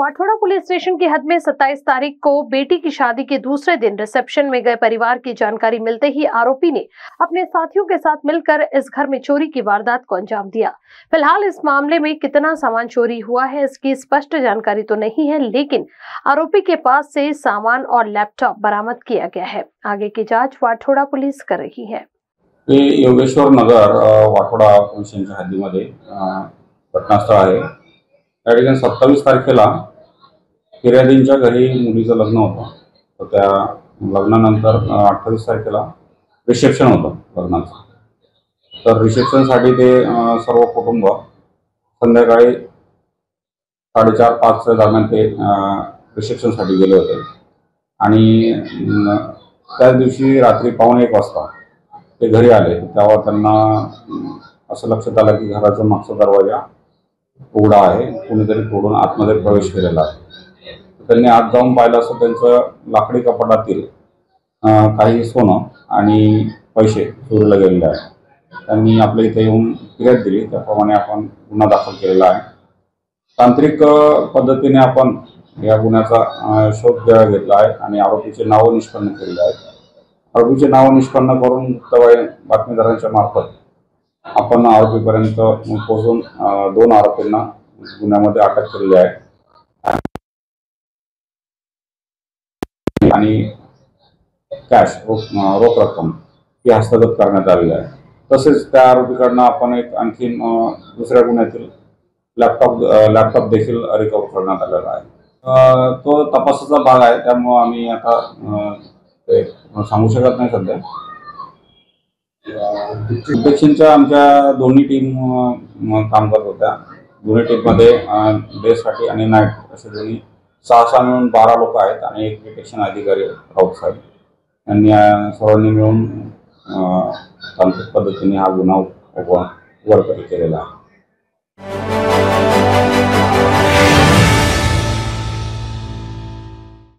Wathoda police station की हद में 27 तारीख को बेटी की शादी के दूसरे दिन रिसेप्शन में गए परिवार की जानकारी मिलते ही आरोपी ने अपने साथियों के साथ मिलकर इस घर में चोरी की वारदात को अंजाम दिया। फिलहाल इस मामले में कितना सामान चोरी हुआ है इसकी स्पष्ट जानकारी तो नहीं है, लेकिन आरोपी के पास से सामान और लैपटॉप बरामद किया गया है। आगे की जांच वाठोड़ा पुलिस कर रही है। योगेश्वर नगर वाठोड़ा पोलीस स्टेशनच्या हद्दीमध्ये घटनास्थळ आहे। या ठिकाणी 27 तारखेला फिर्यादींच्या घरी मुलीचं लग्न होतं, तर त्या लग्नानंतर 28 तारखेला रिसेप्शन होतं लग्नाचं। तर रिसेप्शनसाठी ते सर्व कुटुंब संध्याकाळी 4:30-5 दरम्यान ते रिसेप्शनसाठी गेले होते आणि त्याच दिवशी रात्री 1:15 वाजता ते घरी आले। तेव्हा त्यांना असं लक्षात आलं की घराचा मागचा दरवाजा उघडा आहे, कोणीतरी तोडून आतमध्ये प्रवेश केलेला आहे। त्यांनी आत जाऊन पाहिलं असं त्यांचं लाकडी कपाटातील काही सोनं आणि पैसे चोरीला गेलेले आहे। त्यांनी आपल्या इथे येऊन फिर्याद दिली, त्याप्रमाणे आपण गुन्हा दाखल केलेला आहे। तांत्रिक पद्धतीने आपण या गुन्ह्याचा शोध घेतला आहे आणि आरोपीचे नाव निष्पन्न केलेले आहेत। आरोपीचे नाव निष्पन्न करून बातमीदारांच्या मार्फत आपण आरोपीपर्यंत पोहोचून 2 आरोपींना गुन्ह्यामध्ये अटक केलेली आहे आणि कॅश रोख रक्कम ही हस्तगत करण्यात आलेली आहे। तसेच त्या आरोपीकडनं आपण एक आणखी दुसऱ्या गुन्ह्यातील लॅपटॉप देखील रिकव्हर करण्यात आलेला आहे। तो तपासाचा भाग आहे, त्यामुळे आम्ही आता सांगू शकत नाही सध्या। डिटेक्शनच्या आमच्या दोन्ही टीम काम करत होत्या। दोन्ही टीममध्ये डेसाठी आणि नाईट असे दोन्ही 6 मिळून 12 लोक आहेत आणि एक डिटेक्शन अधिकारी राऊत साहेब यांनी सर्वांनी मिळून तांत्रिक पद्धतीने हा गुन्हा उघडकीस केलेला आहे।